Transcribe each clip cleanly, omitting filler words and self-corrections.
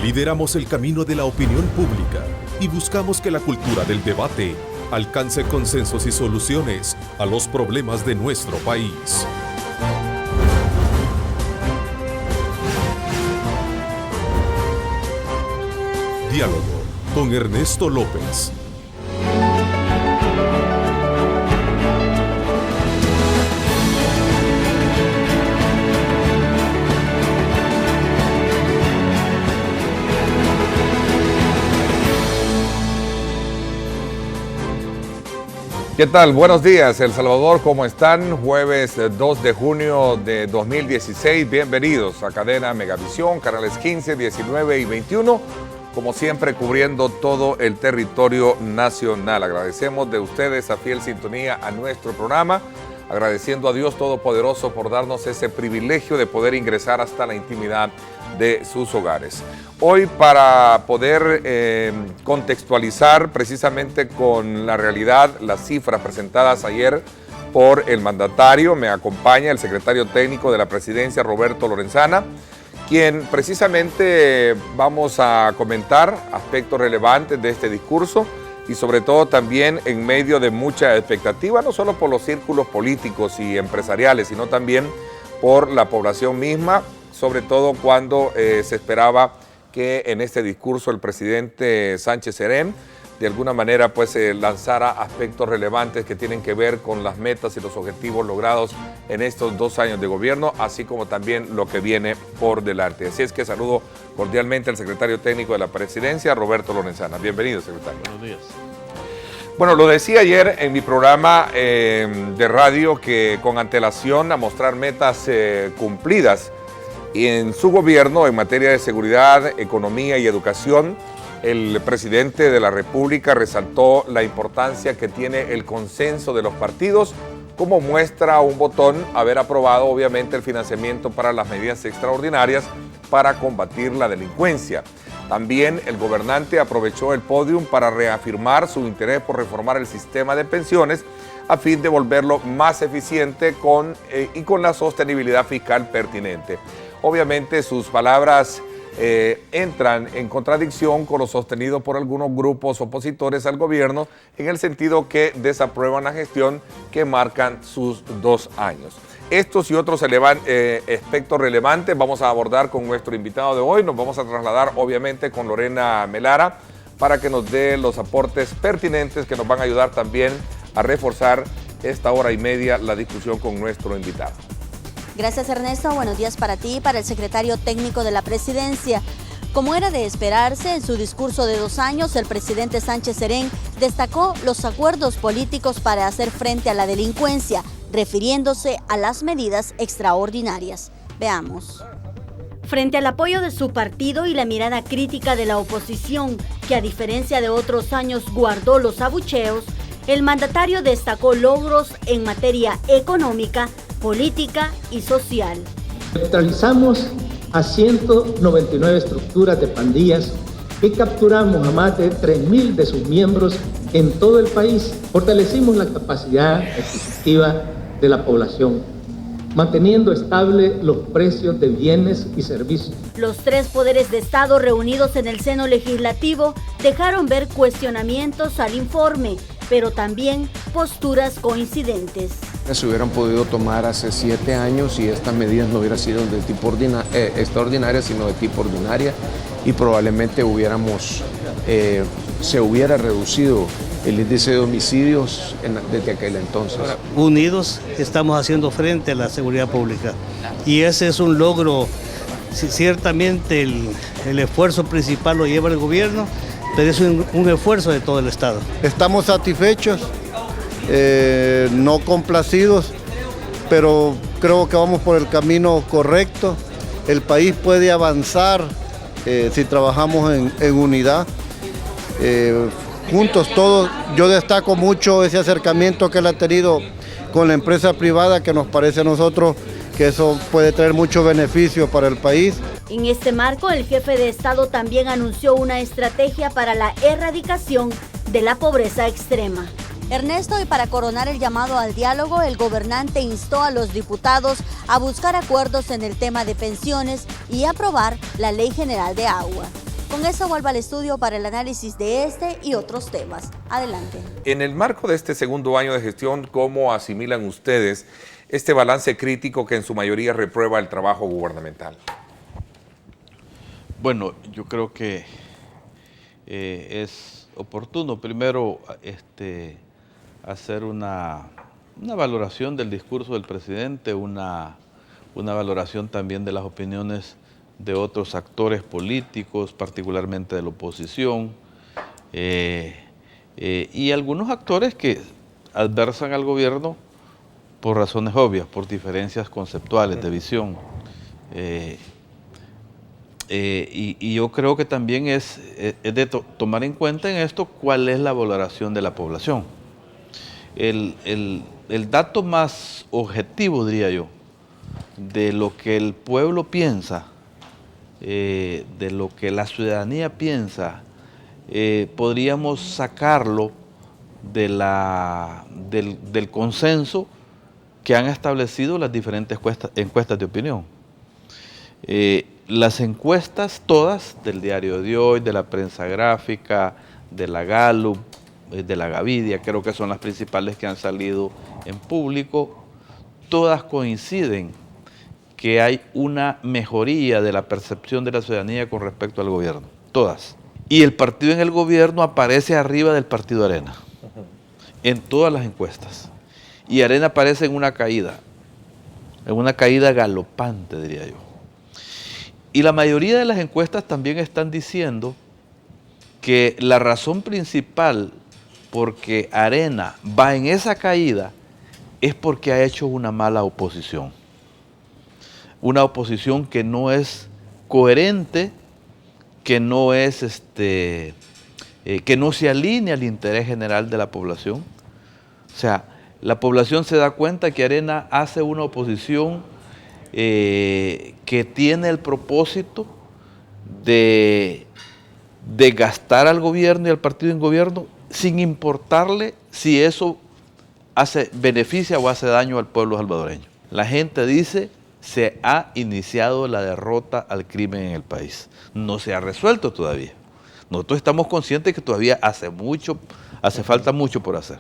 Lideramos el camino de la opinión pública y buscamos que la cultura del debate alcance consensos y soluciones a los problemas de nuestro país. Diálogo con Ernesto López. ¿Qué tal? Buenos días, El Salvador, ¿cómo están? Jueves 2 de junio de 2016, bienvenidos a Cadena Megavisión, canales 15, 19 y 21, como siempre cubriendo todo el territorio nacional. Agradecemos de ustedes esa fiel sintonía a nuestro programa, agradeciendo a Dios Todopoderoso por darnos ese privilegio de poder ingresar hasta la intimidad de sus hogares. Hoy, para poder contextualizar precisamente con la realidad las cifras presentadas ayer por el mandatario, me acompaña el secretario técnico de la Presidencia, Roberto Lorenzana, quien precisamente vamos a comentar aspectos relevantes de este discurso y sobre todo también en medio de mucha expectativa, no solo por los círculos políticos y empresariales, sino también por la población misma, sobre todo cuando se esperaba que en este discurso el presidente Sánchez Serén de alguna manera pues lanzara aspectos relevantes que tienen que ver con las metas y los objetivos logrados en estos 2 años de gobierno, así como también lo que viene por delante. Así es que saludo cordialmente al secretario técnico de la Presidencia, Roberto Lorenzana. Bienvenido, secretario. Buenos días. Bueno, lo decía ayer en mi programa de radio que con antelación a mostrar metas cumplidas y en su gobierno en materia de seguridad, economía y educación, el presidente de la República resaltó la importancia que tiene el consenso de los partidos, como muestra un botón haber aprobado obviamente el financiamiento para las medidas extraordinarias para combatir la delincuencia. También el gobernante aprovechó el pódium para reafirmar su interés por reformar el sistema de pensiones a fin de volverlo más eficiente y con la sostenibilidad fiscal pertinente. Obviamente sus palabras entran en contradicción con lo sostenido por algunos grupos opositores al gobierno en el sentido que desaprueban la gestión que marcan sus 2 años. Estos y otros aspectos relevantes vamos a abordar con nuestro invitado de hoy. Nos vamos a trasladar obviamente con Lorena Melara para que nos dé los aportes pertinentes que nos van a ayudar también a reforzar esta hora y media la discusión con nuestro invitado. Gracias, Ernesto. Buenos días para ti y para el secretario técnico de la Presidencia. Como era de esperarse, en su discurso de 2 años, el presidente Sánchez Serén destacó los acuerdos políticos para hacer frente a la delincuencia, refiriéndose a las medidas extraordinarias. Veamos. Frente al apoyo de su partido y la mirada crítica de la oposición, que a diferencia de otros años guardó los abucheos, el mandatario destacó logros en materia económica, política y social. Neutralizamos a 199 estructuras de pandillas y capturamos a más de 3.000 de sus miembros en todo el país. Fortalecimos la capacidad adquisitiva de la población, manteniendo estables los precios de bienes y servicios. Los 3 poderes de Estado reunidos en el seno legislativo dejaron ver cuestionamientos al informe, pero también posturas coincidentes. Se hubieran podido tomar hace 7 años y estas medidas no hubieran sido de tipo extraordinaria, sino de tipo ordinaria, y probablemente se hubiera reducido el índice de homicidios desde aquel entonces. Unidos estamos haciendo frente a la seguridad pública y ese es un logro. Ciertamente el esfuerzo principal lo lleva el gobierno, pero es un esfuerzo de todo el Estado. Estamos satisfechos, no complacidos, pero creo que vamos por el camino correcto. El país puede avanzar si trabajamos en unidad. Juntos todos, yo destaco mucho ese acercamiento que él ha tenido con la empresa privada, que nos parece a nosotros que eso puede traer muchos beneficios para el país. En este marco, el jefe de Estado también anunció una estrategia para la erradicación de la pobreza extrema. Ernesto, y para coronar el llamado al diálogo, el gobernante instó a los diputados a buscar acuerdos en el tema de pensiones y aprobar la Ley General de Agua. Con eso vuelvo al estudio para el análisis de este y otros temas. Adelante. En el marco de este segundo año de gestión, ¿cómo asimilan ustedes este balance crítico que en su mayoría reprueba el trabajo gubernamental? Bueno, yo creo que es oportuno primero hacer una valoración del discurso del presidente, una valoración también de las opiniones de otros actores políticos, particularmente de la oposición, y algunos actores que adversan al gobierno por razones obvias, por diferencias conceptuales de visión. Y yo creo que también es de tomar en cuenta en esto cuál es la valoración de la población. El dato más objetivo, diría yo, de lo que el pueblo piensa, de lo que la ciudadanía piensa, podríamos sacarlo del consenso que han establecido las diferentes encuestas de opinión. Las encuestas todas, del Diario de Hoy, de la Prensa Gráfica, de la Gallup, de la Gavidia, creo que son las principales que han salido en público, todas coinciden que hay una mejoría de la percepción de la ciudadanía con respecto al gobierno, todas. Y el partido en el gobierno aparece arriba del partido Arena, en todas las encuestas. Y Arena aparece en una caída galopante, diría yo. Y la mayoría de las encuestas también están diciendo que la razón principal por que Arena va en esa caída es porque ha hecho una mala oposición. Una oposición que no es coherente, que no se alinea al interés general de la población. O sea, la población se da cuenta que Arena hace una oposición que tiene el propósito de gastar al gobierno y al partido en gobierno sin importarle si eso beneficia o hace daño al pueblo salvadoreño. La gente dice, se ha iniciado la derrota al crimen en el país. No se ha resuelto todavía. Nosotros estamos conscientes que todavía hace falta mucho por hacer.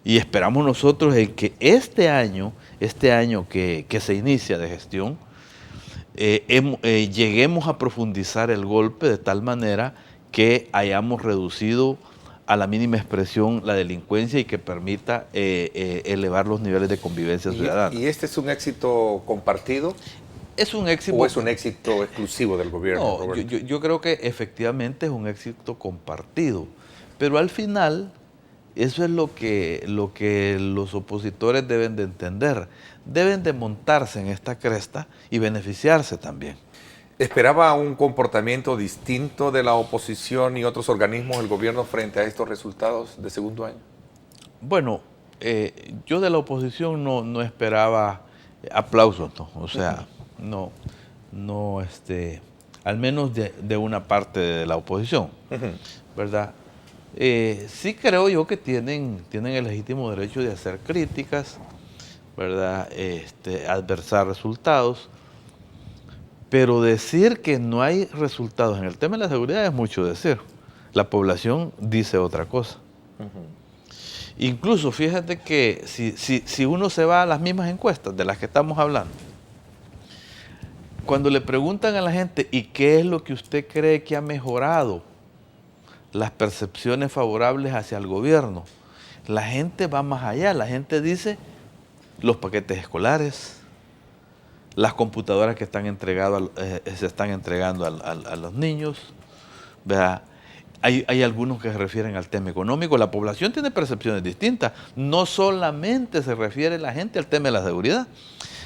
Y esperamos nosotros en que este año que se inicia de gestión, lleguemos a profundizar el golpe de tal manera que hayamos reducido a la mínima expresión la delincuencia y que permita elevar los niveles de convivencia ciudadana. ¿Y este es un éxito compartido? ¿Es un éxito? ¿O es un éxito exclusivo del gobierno? No, yo creo que efectivamente es un éxito compartido, pero al final eso es lo que los opositores deben de entender. Deben de montarse en esta cresta y beneficiarse también. ¿Esperaba un comportamiento distinto de la oposición y otros organismos del gobierno frente a estos resultados de segundo año? Bueno, yo de la oposición no esperaba aplausos, ¿no? O sea, al menos de una parte de la oposición, ¿verdad? Sí creo yo que tienen el legítimo derecho de hacer críticas, ¿verdad? Adversar resultados, pero decir que no hay resultados en el tema de la seguridad es mucho decir. La población dice otra cosa. Incluso fíjate que si uno se va a las mismas encuestas de las que estamos hablando, cuando le preguntan a la gente ¿y qué es lo que usted cree que ha mejorado las percepciones favorables hacia el gobierno? La gente va más allá, la gente dice los paquetes escolares, las computadoras que se están entregando a los niños, ¿verdad? Hay algunos que se refieren al tema económico. La población tiene percepciones distintas. No solamente se refiere la gente al tema de la seguridad.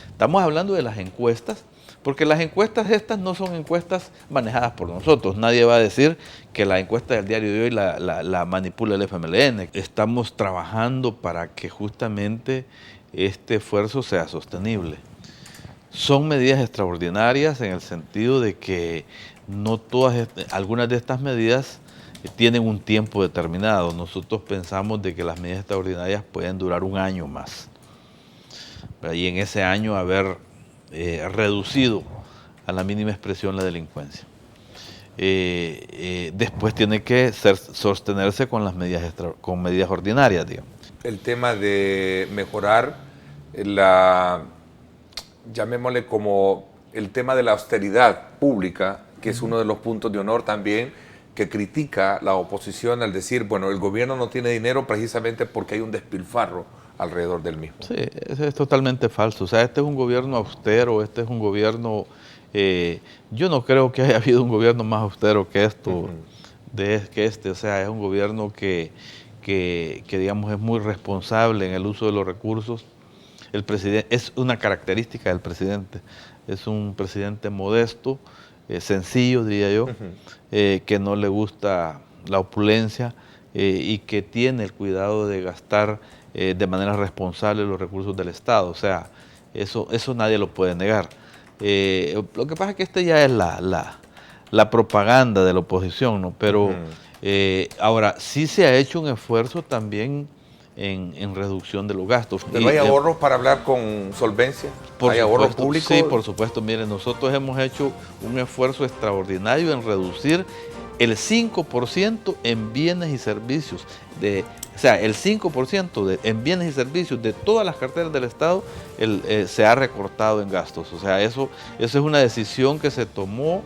Estamos hablando de las encuestas, porque las encuestas estas no son encuestas manejadas por nosotros. Nadie va a decir que la encuesta del Diario de Hoy la manipula el FMLN. Estamos trabajando para que justamente este esfuerzo sea sostenible. Son medidas extraordinarias en el sentido de que algunas de estas medidas tienen un tiempo determinado. Nosotros pensamos de que las medidas extraordinarias pueden durar un año más. Y en ese año haber reducido a la mínima expresión la delincuencia. después tiene que sostenerse con las medidas, con medidas ordinarias, digamos. El tema de mejorar llamémosle como el tema de la austeridad pública, que es uno de los puntos de honor también que critica la oposición al decir, bueno, el gobierno no tiene dinero precisamente porque hay un despilfarro alrededor del mismo. Sí, eso es totalmente falso. O sea, este es un gobierno austero, este es un gobierno... yo no creo que haya habido un gobierno más austero que esto, o sea, es un gobierno que digamos es muy responsable en el uso de los recursos. El presidente es una característica del presidente, es un presidente modesto, sencillo diría yo, que no le gusta la opulencia y que tiene el cuidado de gastar de manera responsable los recursos del Estado. O sea, eso nadie lo puede negar. Lo que pasa es que este ya es la propaganda de la oposición, ¿no? Pero ahora sí se ha hecho un esfuerzo también en reducción de los gastos. ¿Pero hay ahorros para hablar con solvencia? ¿Hay ahorros públicos? Sí, por supuesto. Miren, nosotros hemos hecho un esfuerzo extraordinario en reducir el 5% en bienes y servicios. O sea, el 5% en bienes y servicios de todas las carteras del Estado se ha recortado en gastos. O sea, eso es una decisión que se tomó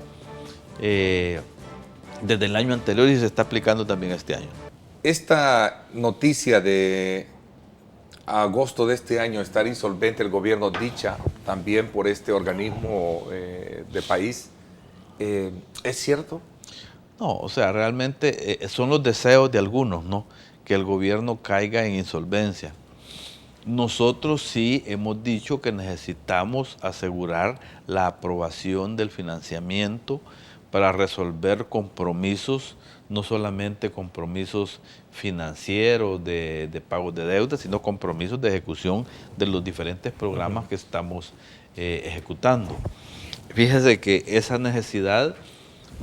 desde el año anterior y se está aplicando también este año. Esta noticia de agosto de este año estar insolvente el gobierno, dicha también por este organismo de país, ¿es cierto? No, o sea, realmente son los deseos de algunos, ¿no? Que el gobierno caiga en insolvencia. Nosotros sí hemos dicho que necesitamos asegurar la aprobación del financiamiento para resolver compromisos, no solamente compromisos financieros de pagos de deuda, sino compromisos de ejecución de los diferentes programas que estamos ejecutando. Fíjese que esa necesidad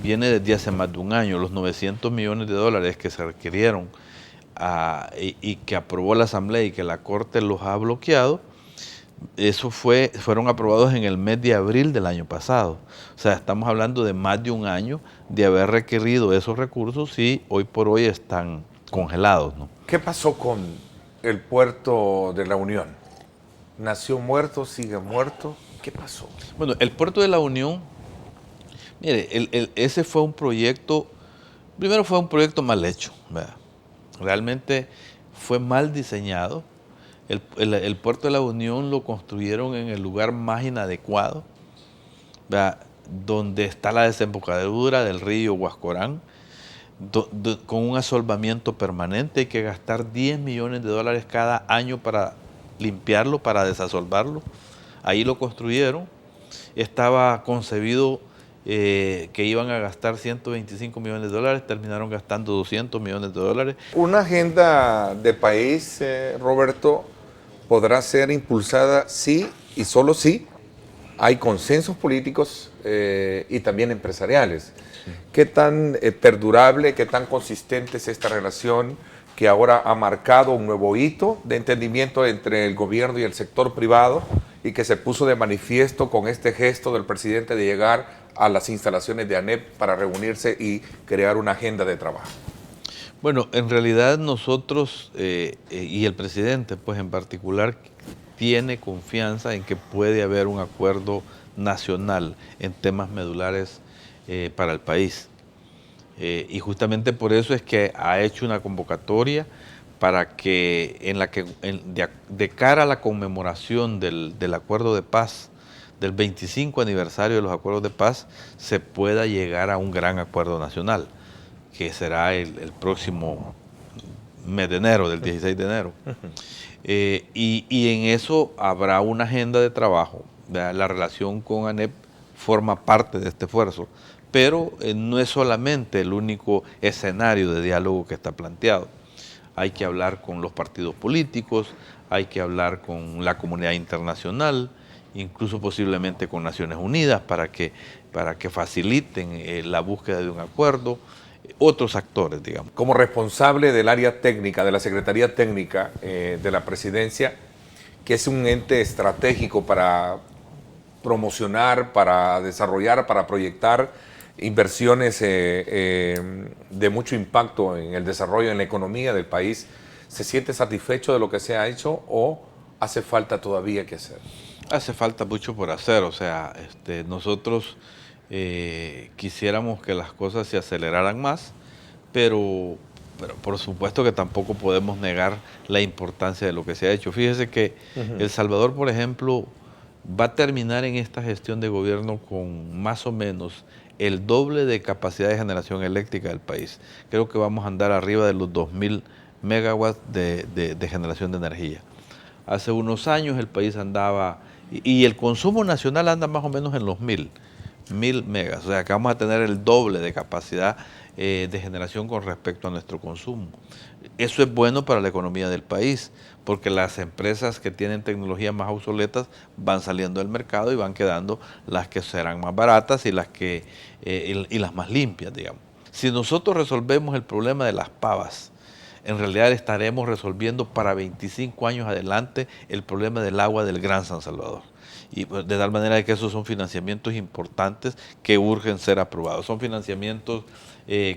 viene desde hace más de un año. Los 900 millones de dólares que se requirieron y que aprobó la Asamblea y que la Corte los ha bloqueado, fueron aprobados en el mes de abril del año pasado. O sea, estamos hablando de más de un año de haber requerido esos recursos y hoy por hoy están congelados, ¿no? ¿Qué pasó con el puerto de La Unión? ¿Nació muerto? ¿Sigue muerto? ¿Qué pasó? Bueno, el puerto de La Unión, mire, ese fue un proyecto, primero fue un proyecto mal hecho, ¿verdad? Realmente fue mal diseñado. El puerto de La Unión lo construyeron en el lugar más inadecuado, ¿verdad? Donde está la desembocadura del río Huascorán, con un asolvamiento permanente. Hay que gastar 10 millones de dólares cada año para limpiarlo, para desasolvarlo. Ahí lo construyeron. Estaba concebido que iban a gastar 125 millones de dólares, terminaron gastando 200 millones de dólares. Una agenda de país, Roberto, podrá ser impulsada sí y solo sí hay consensos políticos y también empresariales. ¿Qué tan perdurable, qué tan consistente es esta relación que ahora ha marcado un nuevo hito de entendimiento entre el gobierno y el sector privado y que se puso de manifiesto con este gesto del presidente de llegar a las instalaciones de ANEP para reunirse y crear una agenda de trabajo? Bueno, en realidad nosotros y el presidente, pues en particular, tiene confianza en que puede haber un acuerdo nacional en temas medulares para el país. Y justamente por eso es que ha hecho una convocatoria para que, de cara a la conmemoración del acuerdo de paz, del 25 aniversario de los acuerdos de paz, se pueda llegar a un gran acuerdo nacional, que será el próximo mes de enero, del 16 de enero. Y en eso habrá una agenda de trabajo. La relación con ANEP forma parte de este esfuerzo, pero no es solamente el único escenario de diálogo que está planteado. Hay que hablar con los partidos políticos, hay que hablar con la comunidad internacional, incluso posiblemente con Naciones Unidas para que faciliten la búsqueda de un acuerdo, otros actores, digamos. Como responsable del área técnica, de la Secretaría Técnica de la Presidencia, que es un ente estratégico para promocionar, para desarrollar, para proyectar inversiones de mucho impacto en el desarrollo, en la economía del país. ¿Se siente satisfecho de lo que se ha hecho o hace falta todavía que hacer? Hace falta mucho por hacer, o sea, nosotros quisiéramos que las cosas se aceleraran más, pero por supuesto que tampoco podemos negar la importancia de lo que se ha hecho. Fíjese que El Salvador, por ejemplo, va a terminar en esta gestión de gobierno con más o menos el doble de capacidad de generación eléctrica del país. Creo que vamos a andar arriba de los 2.000 megawatts de generación de energía. Hace unos años el país andaba, y el consumo nacional anda más o menos en los 1.000 megas, o sea que vamos a tener el doble de capacidad de generación con respecto a nuestro consumo. Eso es bueno para la economía del país, porque las empresas que tienen tecnologías más obsoletas van saliendo del mercado y van quedando las que serán más baratas y las más limpias, digamos. Si nosotros resolvemos el problema de las pavas, en realidad estaremos resolviendo para 25 años adelante el problema del agua del Gran San Salvador. Y de tal manera que esos son financiamientos importantes que urgen ser aprobados. Son financiamientos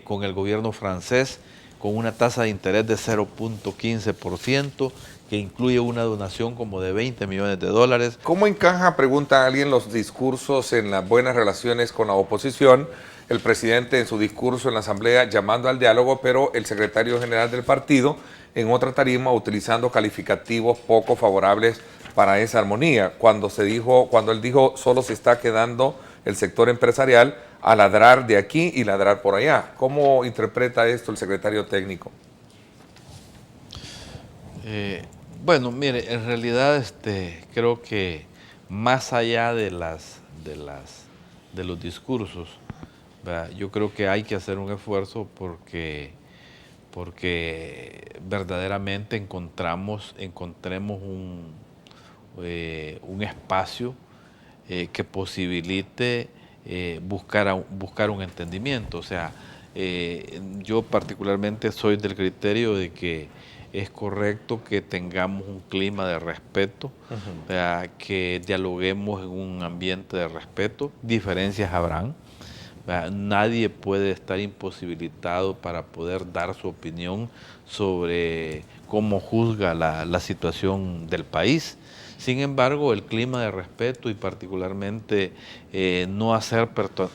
con el gobierno francés, con una tasa de interés de 0.15%, que incluye una donación como de 20 millones de dólares. ¿Cómo encaja, pregunta alguien, los discursos en las buenas relaciones con la oposición? El presidente en su discurso en la Asamblea llamando al diálogo, pero el secretario general del partido en otra tarima utilizando calificativos poco favorables para esa armonía. Cuando él dijo solo se está quedando el sector empresarial a ladrar de aquí y ladrar por allá. ¿Cómo interpreta esto el secretario técnico? Bueno, mire, en realidad creo que más allá de los discursos, ¿verdad? Yo creo que hay que hacer un esfuerzo porque verdaderamente encontremos un espacio que posibilite buscar un entendimiento. O sea, yo particularmente soy del criterio de que es correcto que tengamos un clima de respeto, que dialoguemos en un ambiente de respeto. Diferencias habrán. Nadie puede estar imposibilitado para poder dar su opinión sobre cómo juzga la situación del país. Sin embargo, el clima de respeto y particularmente no hacer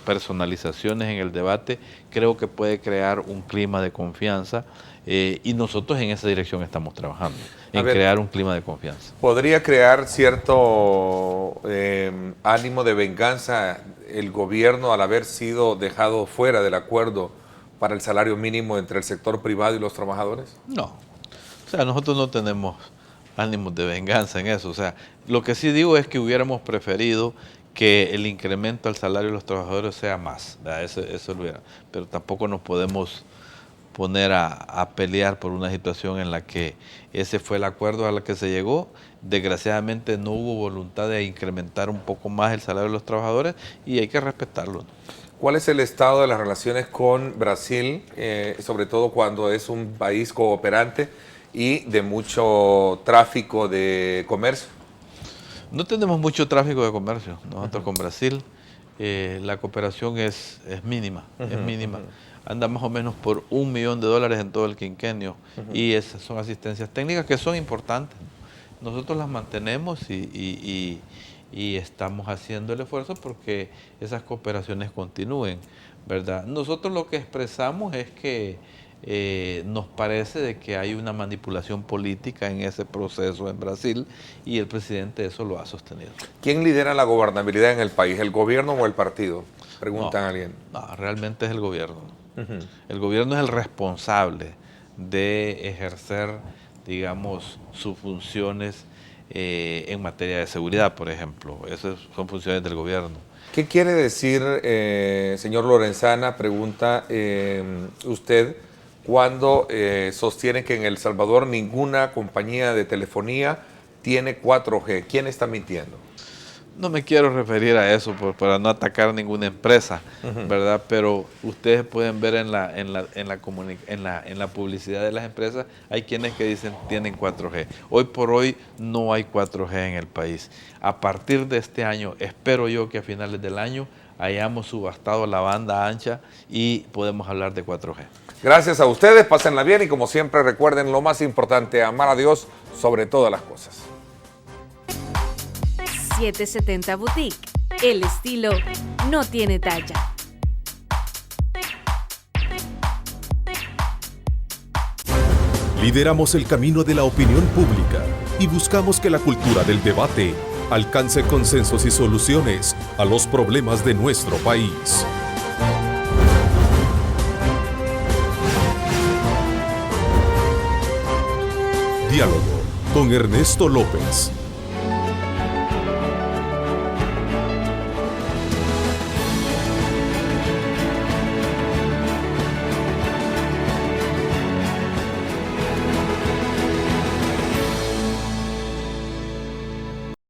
personalizaciones en el debate, creo que puede crear un clima de confianza y nosotros en esa dirección estamos trabajando, crear un clima de confianza. ¿Podría crear cierto ánimo de venganza el gobierno al haber sido dejado fuera del acuerdo para el salario mínimo entre el sector privado y los trabajadores? No, o sea, nosotros no tenemos ánimos de venganza en eso. O sea, lo que sí digo es que hubiéramos preferido que el incremento al salario de los trabajadores sea más, eso lo hubiera, pero tampoco nos podemos poner a pelear por una situación en la que ese fue el acuerdo al que se llegó. Desgraciadamente no hubo voluntad de incrementar un poco más el salario de los trabajadores y hay que respetarlo. ¿Cuál es el estado de las relaciones con Brasil, sobre todo cuando es un país cooperante y de mucho tráfico de comercio? No tenemos mucho tráfico de comercio nosotros con Brasil. La cooperación es mínima, es mínima. Anda más o menos por $1 millón en todo el quinquenio y esas son asistencias técnicas que son importantes. Nosotros las mantenemos y estamos haciendo el esfuerzo porque esas cooperaciones continúen, ¿verdad? Nosotros lo que expresamos es que nos parece de que hay una manipulación política en ese proceso en Brasil y el presidente eso lo ha sostenido. ¿Quién lidera la gobernabilidad en el país, el gobierno o el partido? Preguntan a alguien. No, realmente es el gobierno. El gobierno es el responsable de ejercer, digamos, sus funciones en materia de seguridad, por ejemplo. Esas son funciones del gobierno. ¿Qué quiere decir, señor Lorenzana, pregunta usted, cuando sostiene que en El Salvador ninguna compañía de telefonía tiene 4G? ¿Quién está mintiendo? No me quiero referir a eso para no atacar ninguna empresa, ¿verdad? Pero ustedes pueden ver en la publicidad de las empresas, hay quienes que dicen tienen 4G. Hoy por hoy no hay 4G en el país. A partir de este año, espero yo que a finales del año hayamos subastado la banda ancha y podemos hablar de 4G. Gracias a ustedes, pásenla bien y como siempre recuerden lo más importante, amar a Dios sobre todas las cosas. 770 Boutique. El estilo no tiene talla. Lideramos el camino de la opinión pública y buscamos que la cultura del debate alcance consensos y soluciones a los problemas de nuestro país. Diálogo con Ernesto López.